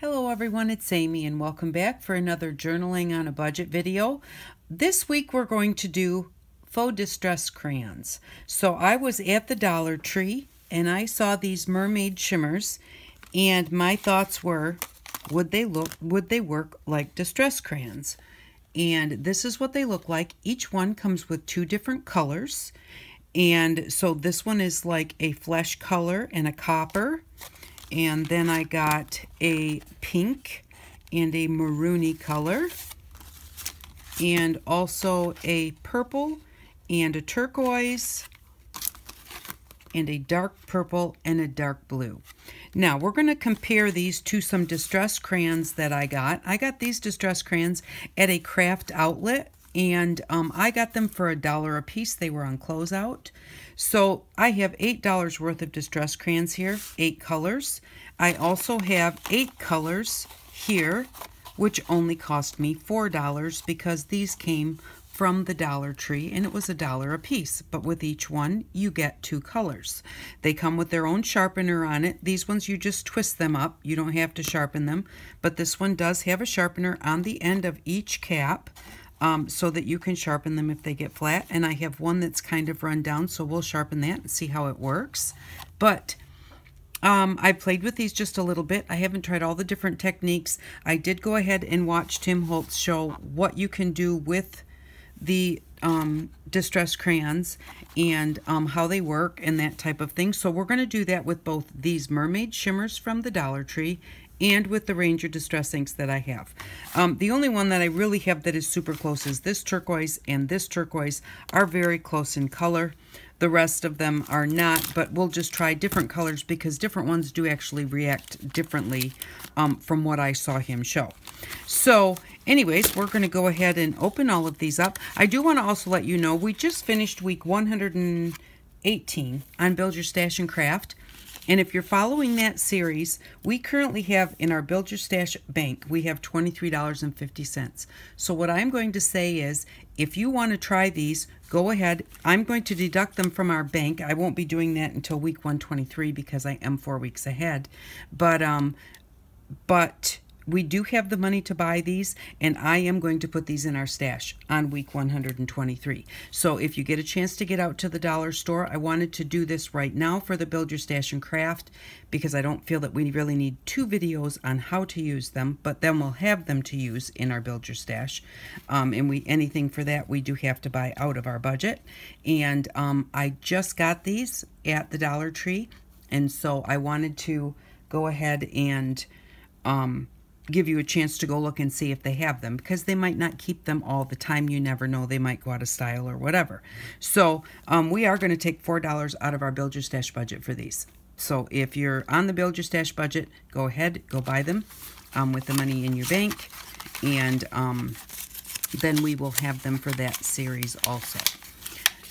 Hello everyone, it's Amy and welcome back for another journaling on a budget video. This week we're going to do faux distress crayons. So I was at the Dollar Tree and I saw these mermaid shimmers and my thoughts were, would they work like distress crayons? And this is what they look like. Each one comes with two different colors. And so this one is like a flesh color and a copper. And then I got a pink and a maroony color, and also a purple and a turquoise and a dark purple and a dark blue. Now we're going to compare these to some distress crayons that I got. I got these distress crayons at a craft outlet, and I got them for $1 a piece. They were on closeout. So I have $8 worth of distress crayons here, 8 colors. I also have 8 colors here, which only cost me $4 because these came from the Dollar Tree and it was $1 a piece. But with each one, you get 2 colors. They come with their own sharpener on it. These ones, you just twist them up. You don't have to sharpen them. But this one does have a sharpener on the end of each cap. So that you can sharpen them if they get flat. And I have one that's kind of run down, so we'll sharpen that and see how it works. But I played with these just a little bit. I haven't tried all the different techniques. I did go ahead and watch Tim Holtz show what you can do with the distress crayons and how they work and that type of thing. So we're going to do that with both these mermaid shimmers from the Dollar Tree and with the Ranger Distress inks that I have. The only one that I really have that is super close is this turquoise, and this turquoise are very close in color. The rest of them are not, but we'll just try different colors because different ones do actually react differently from what I saw him show. So anyways, we're going to go ahead and open all of these up. I do want to also let you know we just finished week 118 on Build Your Stash and Craft. And if you're following that series, we currently have in our Build Your Stash bank, we have $23.50. So what I'm going to say is, if you want to try these, go ahead. I'm going to deduct them from our bank. I won't be doing that until week 123 because I am 4 weeks ahead. But we do have the money to buy these, and I am going to put these in our stash on week 123. So if you get a chance to get out to the dollar store, I wanted to do this right now for the Build Your Stash and Craft because I don't feel that we really need 2 videos on how to use them, but then we'll have them to use in our Build Your Stash. And anything for that we do have to buy out of our budget. And I just got these at the Dollar Tree, and so I wanted to go ahead and give you a chance to go look and see if they have them, because they might not keep them all the time. You never know, they might go out of style or whatever. So we are going to take $4 out of our Build Your Stash budget for these. So if you're on the Build Your Stash budget, go ahead, go buy them with the money in your bank, and then we will have them for that series also.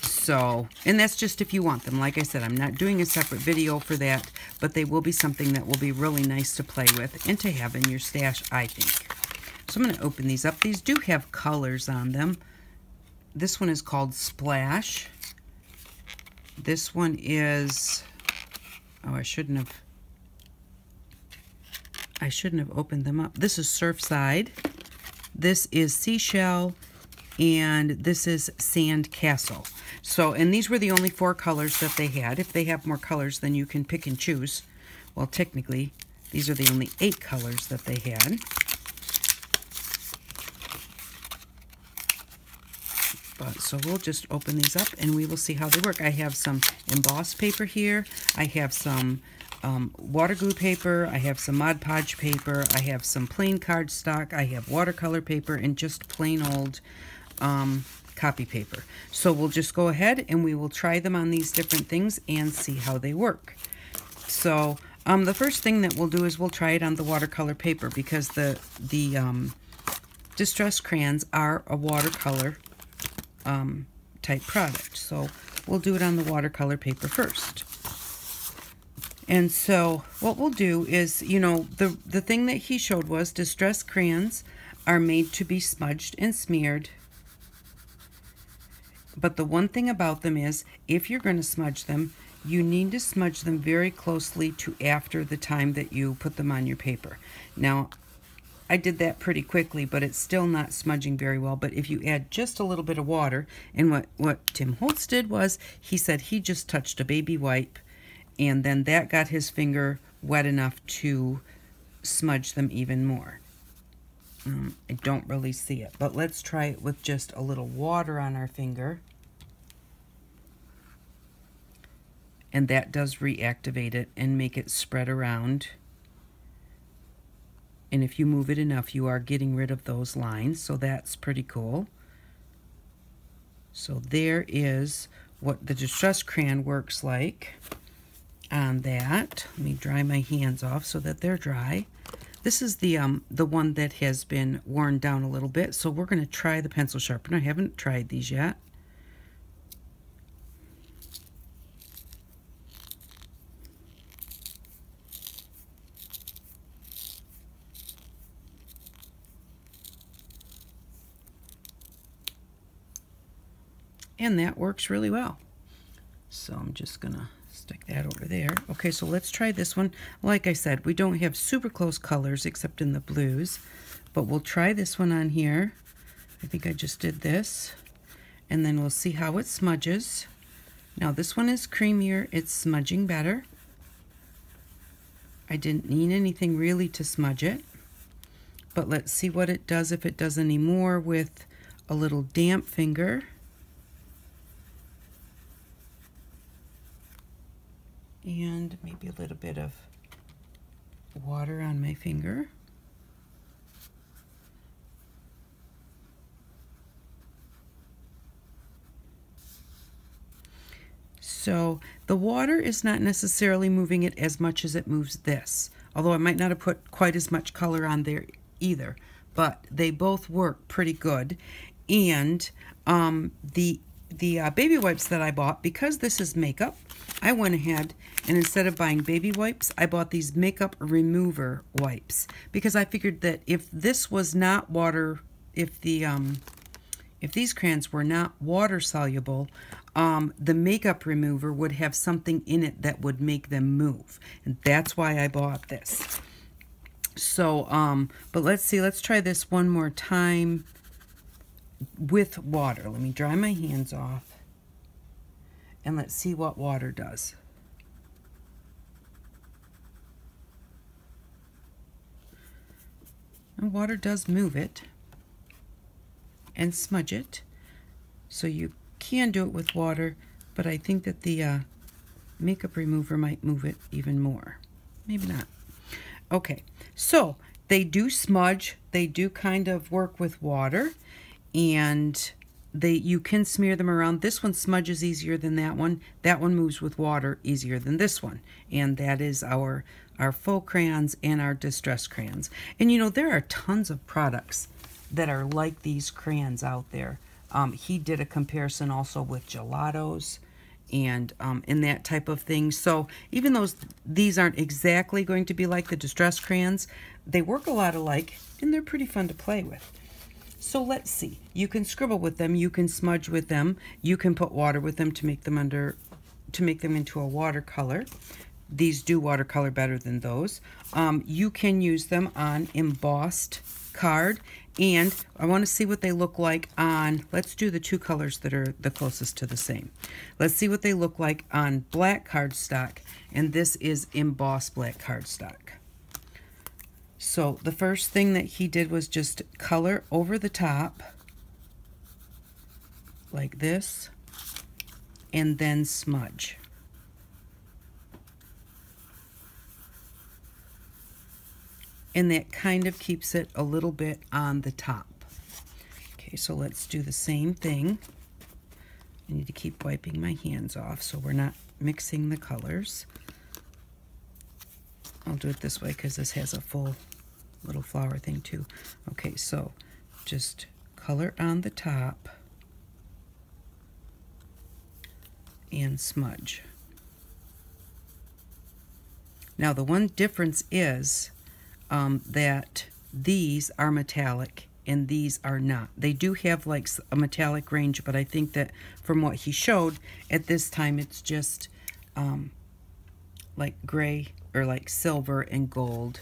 So, and that's just if you want them. Like I said, I'm not doing a separate video for that, but they will be something that will be really nice to play with and to have in your stash, I think. So I'm going to open these up. These do have colors on them. This one is called Splash. This one is, oh, I shouldn't have opened them up. This is Surfside. This is Seashell. And this is Sand Castle. So, and these were the only 4 colors that they had. If they have more colors, then you can pick and choose. Well, technically, these are the only 8 colors that they had. But, so we'll just open these up and we will see how they work. I have some embossed paper here. I have some water glue paper. I have some Mod Podge paper. I have some plain cardstock. I have watercolor paper and just plain old copy paper. So we'll just go ahead and we will try them on these different things and see how they work. So the first thing that we'll do is we'll try it on the watercolor paper because the distress crayons are a watercolor type product. So we'll do it on the watercolor paper first. And so what we'll do is, you know, the thing that he showed was distress crayons are made to be smudged and smeared. But the one thing about them is, if you're going to smudge them, you need to smudge them very closely to after the time that you put them on your paper. Now, I did that pretty quickly, but it's still not smudging very well. But if you add just a little bit of water, and what Tim Holtz did was, he said he just touched a baby wipe, and then that got his finger wet enough to smudge them even more. I don't really see it, but let's try it with just a little water on our finger. And that does reactivate it and make it spread around. And if you move it enough, you are getting rid of those lines, so that's pretty cool. So there is what the Distress Crayon works like on that. Let me dry my hands off so that they're dry. This is the one that has been worn down a little bit, so we're going to try the pencil sharpener. I haven't tried these yet. And that works really well. So I'm just gonna stick that over there. Okay, so let's try this one. Like I said, we don't have super close colors except in the blues, but we'll try this one on here. I think I just did this, and then we'll see how it smudges. Now this one is creamier, it's smudging better. I didn't need anything really to smudge it, but let's see what it does, if it does any more with a little damp finger. And maybe a little bit of water on my finger. So the water is not necessarily moving it as much as it moves this, although I might not have put quite as much color on there either, but they both work pretty good. And the baby wipes that I bought, because this is makeup, I went ahead and instead of buying baby wipes, I bought these makeup remover wipes, because I figured that if this was not water, if these crayons were not water soluble, the makeup remover would have something in it that would make them move, and that's why I bought this. So but let's see, let's try this one more time with water. Let me dry my hands off and let's see what water does. And water does move it and smudge it, so you can do it with water, but I think that the makeup remover might move it even more. Maybe not. Okay, so they do smudge, they do kind of work with water, and you can smear them around. This one smudges easier than that one. That one moves with water easier than this one. And that is our faux crayons and our distress crayons. And you know, there are tons of products that are like these crayons out there. He did a comparison also with gelatos and that type of thing. So even though these aren't exactly going to be like the distress crayons, they work a lot alike and they're pretty fun to play with. So let's see. You can scribble with them, you can smudge with them, you can put water with them to make them into a watercolor. These do watercolor better than those. You can use them on embossed card, and I want to see what they look like on, let's do the two colors that are the closest to the same. Let's see what they look like on black cardstock, and this is embossed black cardstock. So the first thing that he did was just color over the top like this, and then smudge. And that kind of keeps it a little bit on the top. Okay, so let's do the same thing. I need to keep wiping my hands off so we're not mixing the colors. I'll do it this way because this has a full little flower thing too. Okay, so just color on the top and smudge. Now the one difference is that these are metallic and these are not. They do have like a metallic range, but I think that from what he showed at this time, it's just like gray or like silver and gold.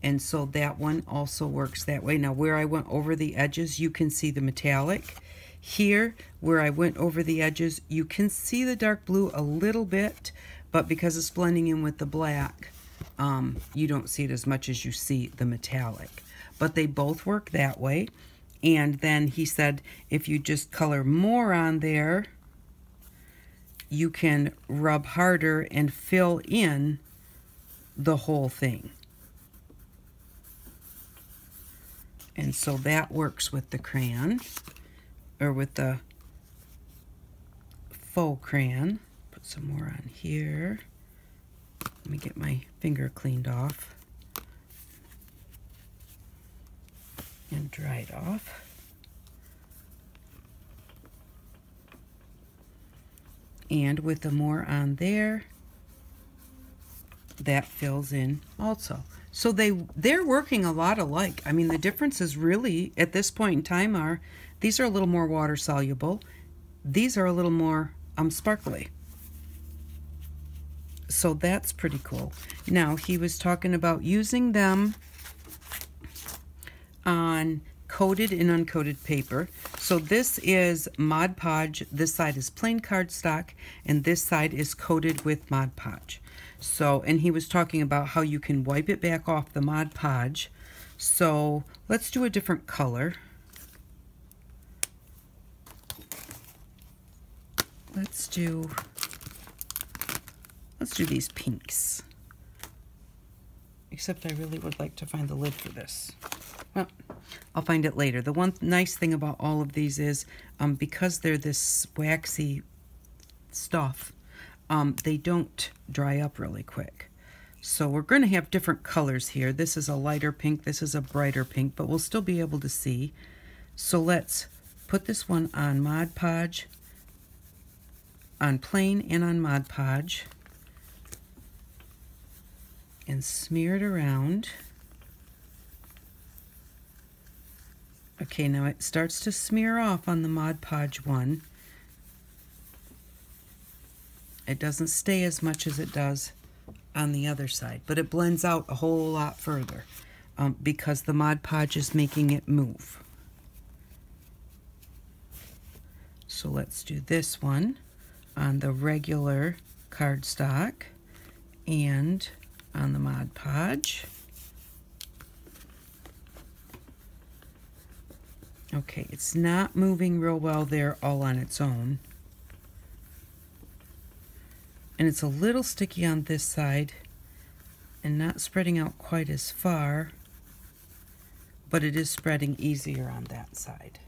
And so that one also works that way. Now where I went over the edges, you can see the metallic. Here, where I went over the edges, you can see the dark blue a little bit, but because it's blending in with the black, you don't see it as much as you see the metallic. But they both work that way. And then he said if you just color more on there, you can rub harder and fill in the whole thing. And so that works with the crayon, or with the faux crayon. Put some more on here. Let me get my finger cleaned off and dry it off. And with the more on there, that fills in also. So they're working a lot alike. I mean, the differences really at this point in time are, these are a little more water soluble. These are a little more sparkly. So that's pretty cool. Now, he was talking about using them on coated and uncoated paper. So this is Mod Podge. This side is plain cardstock, and this side is coated with Mod Podge. So, and he was talking about how you can wipe it back off the Mod Podge. So let's do a different color. Let's do these pinks. Except I really would like to find the lid for this. Well, I'll find it later. The one nice thing about all of these is because they're this waxy stuff, they don't dry up really quick. So we're going to have different colors here. This is a lighter pink, this is a brighter pink, but we'll still be able to see. So let's put this one on Mod Podge, on plain and on Mod Podge, and smear it around. Okay, now it starts to smear off on the Mod Podge one. It doesn't stay as much as it does on the other side, but it blends out a whole lot further because the Mod Podge is making it move. So let's do this one on the regular cardstock and on the Mod Podge. Okay, it's not moving real well there all on its own. And it's a little sticky on this side and not spreading out quite as far, but it is spreading easier on that side.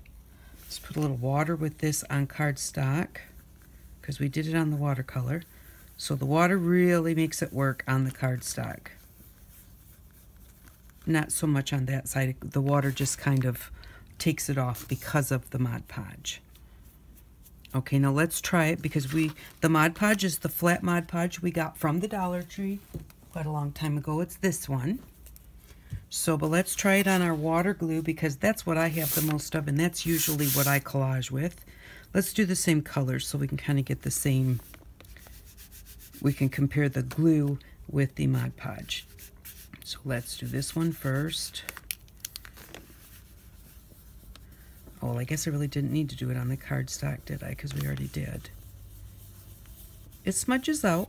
Let's put a little water with this on cardstock because we did it on the watercolor. So the water really makes it work on the cardstock. Not so much on that side. The water just kind of takes it off because of the Mod Podge. Okay, now let's try it because the Mod Podge is the flat Mod Podge we got from the Dollar Tree quite a long time ago. It's this one. So, but let's try it on our water glue because that's what I have the most of, and that's usually what I collage with. Let's do the same colors so we can kind of get the same, we can compare the glue with the Mod Podge. So let's do this one first. Oh, I guess I really didn't need to do it on the cardstock, did I? Because we already did. It smudges out.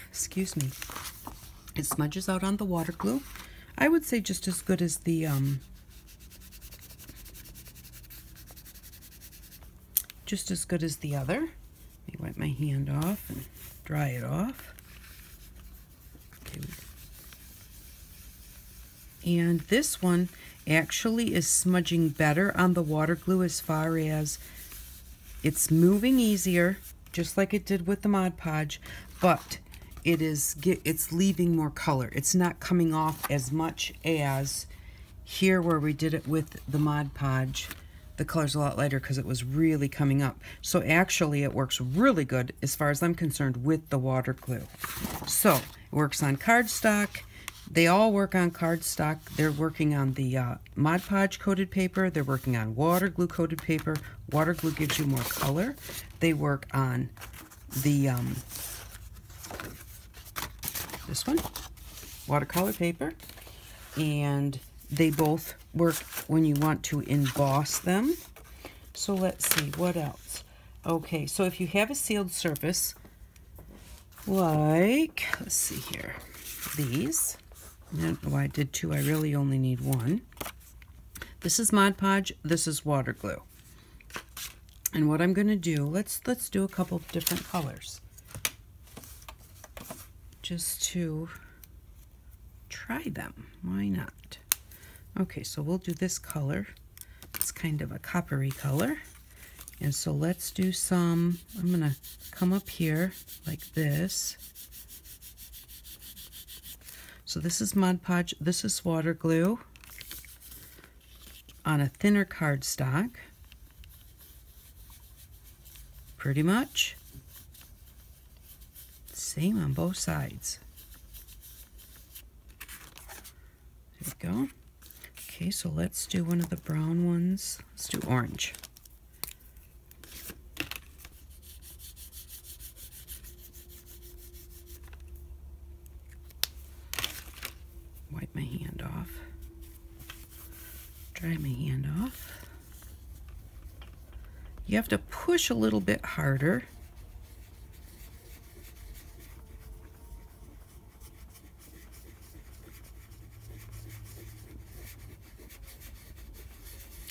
Excuse me. It smudges out on the water glue. I would say just as good as the other. Let me wipe my hand off and dry it off. Okay. And this one actually is smudging better on the water glue as far as it's moving easier, just like it did with the Mod Podge, but it's leaving more color. It's not coming off as much as here where we did it with the Mod Podge. The color's a lot lighter because it was really coming up. So actually it works really good as far as I'm concerned with the water glue. So it works on cardstock. They all work on cardstock. They're working on the Mod Podge coated paper. They're working on water glue coated paper. Water glue gives you more color. They work on the this one, watercolor paper, and they both work when you want to emboss them. So let's see, what else? Okay, so if you have a sealed surface, like, let's see here, these. I don't know why I did two, I really only need one. This is Mod Podge, this is water glue. And what I'm going to do, let's do a couple different colors. Just to try them, why not? Okay, so we'll do this color. It's kind of a coppery color. And so let's do some, I'm going to come up here like this. So this is Mod Podge, this is water glue on a thinner cardstock. Pretty much same on both sides. There we go. Okay, so let's do one of the brown ones. Let's do orange. Wipe my hand off. Dry my hand off. You have to push a little bit harder.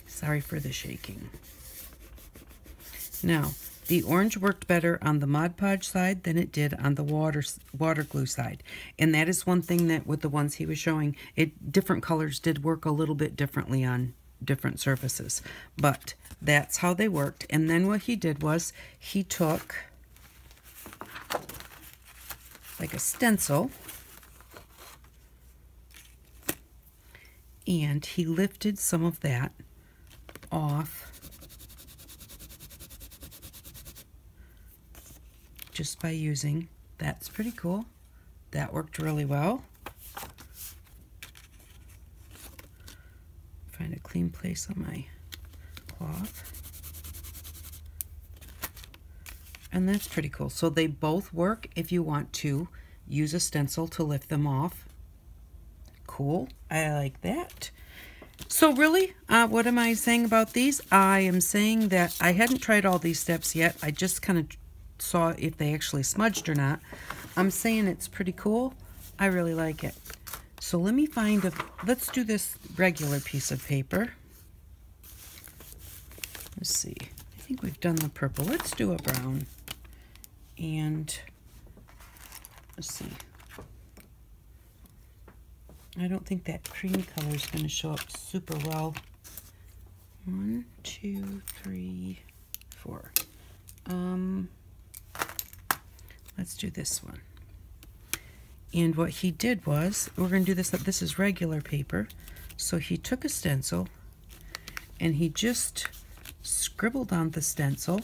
Sorry for the shaking. Now, the orange worked better on the Mod Podge side than it did on the water glue side. And that is one thing that with the ones he was showing, different colors did work a little bit differently on different surfaces. But that's how they worked. And then what he did was he took like a stencil and he lifted some of that off just by using, that's pretty cool. That worked really well. Find a clean place on my cloth. And that's pretty cool. So they both work if you want to use a stencil to lift them off. Cool, I like that. So really, what am I saying about these? I am saying that I hadn't tried all these steps yet. I just kind of saw if they actually smudged or not. I'm saying it's pretty cool. I really like it. So let me find let's do this regular piece of paper. Let's see. I think we've done the purple. Let's do a brown. And let's see. I don't think that cream color is going to show up super well. 1, 2, 3, 4. Let's do this one. And what he did was, we're going to do this, this is regular paper. So he took a stencil and he just scribbled on the stencil.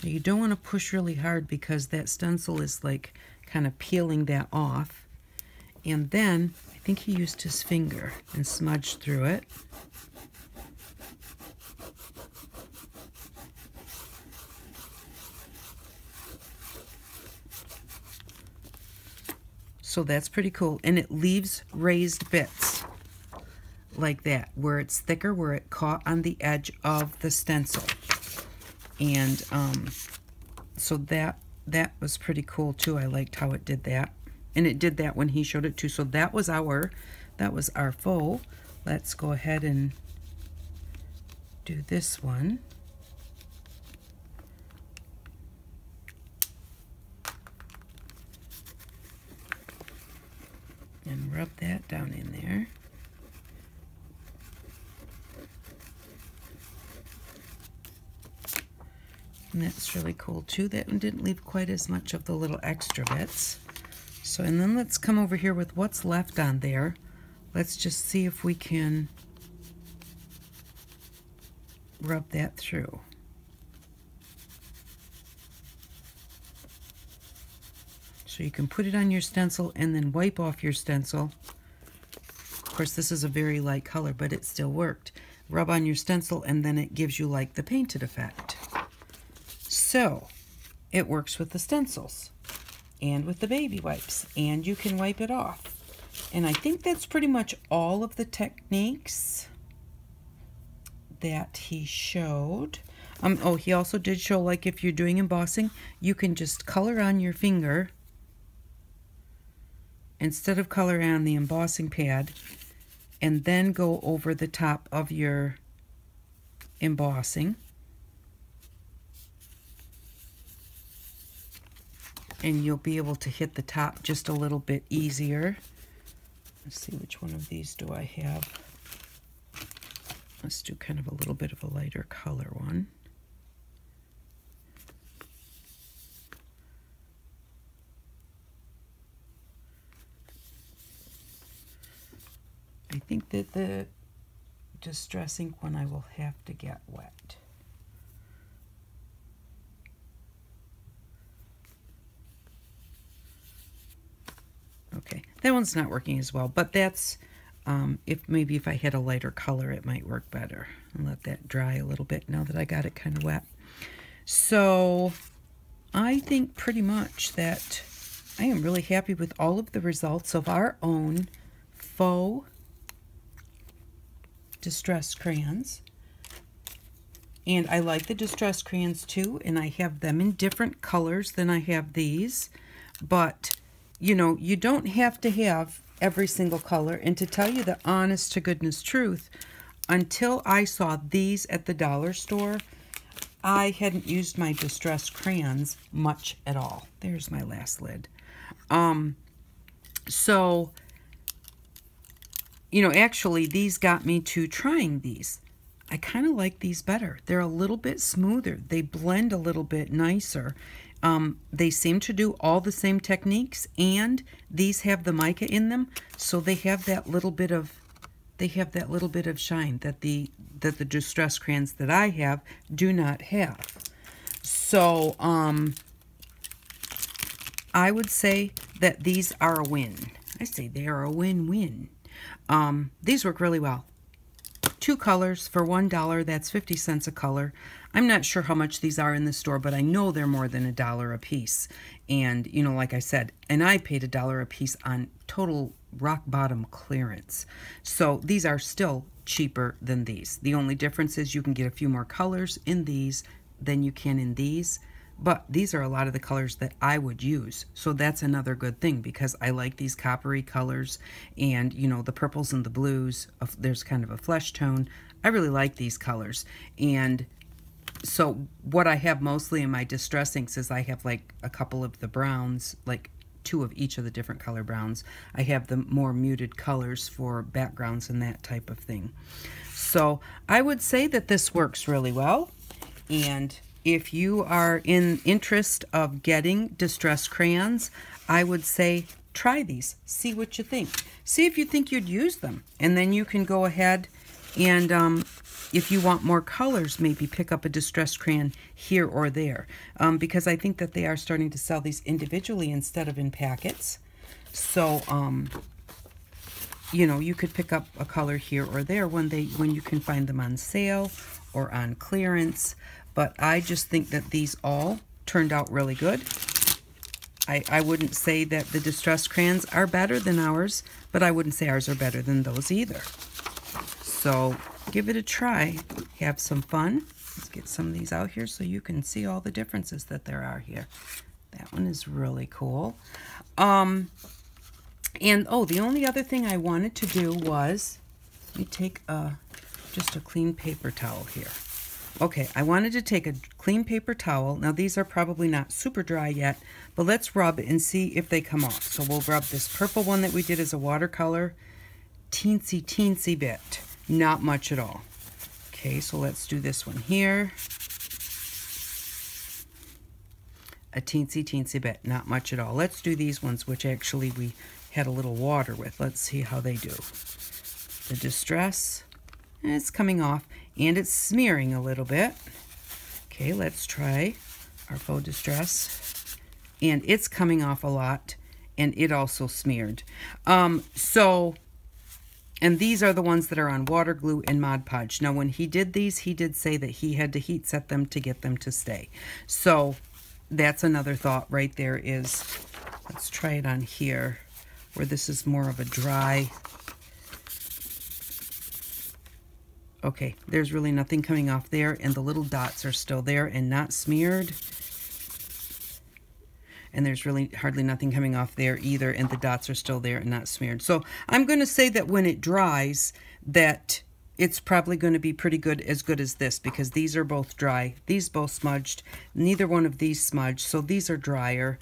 Now you don't want to push really hard because that stencil is like kind of peeling that off. And then I think he used his finger and smudged through it. So that's pretty cool. And it leaves raised bits like that, where it's thicker, where it caught on the edge of the stencil. And so that was pretty cool too. I liked how it did that. And it did that when he showed it too. So that was our faux. Let's go ahead and do this one. And rub that down in there. And that's really cool too. That one didn't leave quite as much of the little extra bits. So, and then let's come over here with what's left on there. Let's just see if we can rub that through. So you can put it on your stencil and then wipe off your stencil. Of course, this is a very light color, but it still worked. Rub on your stencil and then it gives you like the painted effect. So it works with the stencils and with the baby wipes, and you can wipe it off. And I think that's pretty much all of the techniques that he showed. Oh, he also did show, like, if you're doing embossing, you can just color on your finger instead of coloring on the embossing pad, and then go over the top of your embossing. And you'll be able to hit the top just a little bit easier. Let's see, which one of these do I have? Let's do kind of a little bit of a lighter color one. I think that the Distress ink one I will have to get wet. Okay, that one's not working as well, but that's, if I had a lighter color, it might work better. I'll let that dry a little bit now that I got it kind of wet. So I think pretty much that I am really happy with all of the results of our own faux distress crayons. And I like the distress crayons too, and I have them in different colors than I have these, but you know, you don't have to have every single color. And to tell you the honest to goodness truth, until I saw these at the dollar store, I hadn't used my distress crayons much at all. There's my last lid. So, you know, actually these got me to trying these. I kind of like these better. They're a little bit smoother. They blend a little bit nicer. They seem to do all the same techniques, and these have the mica in them, so they have that little bit of shine that the distress crayons that I have do not have. So I would say that these are a win. I say they are a win-win. These work really well. 2 colors for $1, that's 50 cents a color. I'm not sure how much these are in the store, but I know they're more than $1 a piece. And, you know, like I said, and I paid $1 a piece on total rock bottom clearance. So these are still cheaper than these. The only difference is you can get a few more colors in these than you can in these. But these are a lot of the colors that I would use. So that's another good thing, because I like these coppery colors and, you know, the purples and the blues. There's kind of a flesh tone. I really like these colors. And so what I have mostly in my distress inks is I have like a couple of the browns, like 2 of each of the different color browns. I have the more muted colors for backgrounds and that type of thing. So I would say that this works really well. And if you are in interest of getting distress crayons, I would say try these. See what you think. See if you think you'd use them. And then you can go ahead and if you want more colors, maybe pick up a distress crayon here or there. Because I think that they are starting to sell these individually instead of in packets. So, you know, you could pick up a color here or there when you can find them on sale or on clearance. But I just think that these all turned out really good. I wouldn't say that the distress crayons are better than ours, but I wouldn't say ours are better than those either. So give it a try. Have some fun. Let's get some of these out here so you can see all the differences that there are here. That one is really cool. And oh, the only other thing I wanted to do was, let me take just a clean paper towel here. Okay, I wanted to take a clean paper towel. Now these are probably not super dry yet, but let's rub and see if they come off. So we'll rub this purple one that we did as a watercolor, teensy bit, not much at all. Okay, so let's do this one here. A teensy bit, not much at all. Let's do these ones, which actually we had a little water with. Let's see how they do. The distress, it's coming off. And it's smearing a little bit. Okay, let's try our faux distress. And it's coming off a lot, and it also smeared. So And these are the ones that are on water glue and Mod Podge. Now when he did these, he did say that he had to heat set them to get them to stay. So that's another thought right there is, let's try it on here where this is more of a dry. Okay, there's really nothing coming off there, and the little dots are still there and not smeared. And there's really hardly nothing coming off there either, and the dots are still there and not smeared. So I'm going to say that when it dries, that it's probably going to be pretty good as this, because these are both dry. These both smudged. Neither one of these smudged, so these are drier.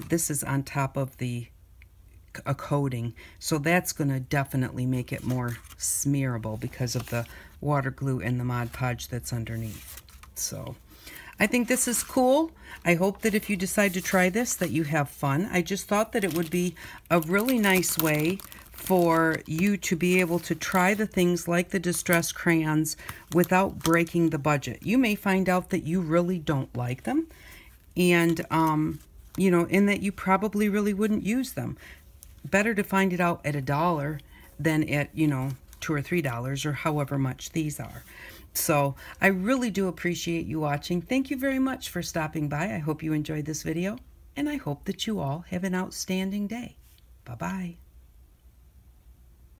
This is on top of a coating, so that's going to definitely make it more smearable because of the water glue and the Mod Podge that's underneath. So I think this is cool. I hope that if you decide to try this, that you have fun. I just thought that it would be a really nice way for you to be able to try the things like the distress crayons without breaking the budget. You may find out that you really don't like them, and you know, and that you probably really wouldn't use them. Better to find it out at $1 than at, you know, $2 or $3 or however much these are. So I really do appreciate you watching. Thank you very much for stopping by. I hope you enjoyed this video, and I hope that you all have an outstanding day. Bye-bye.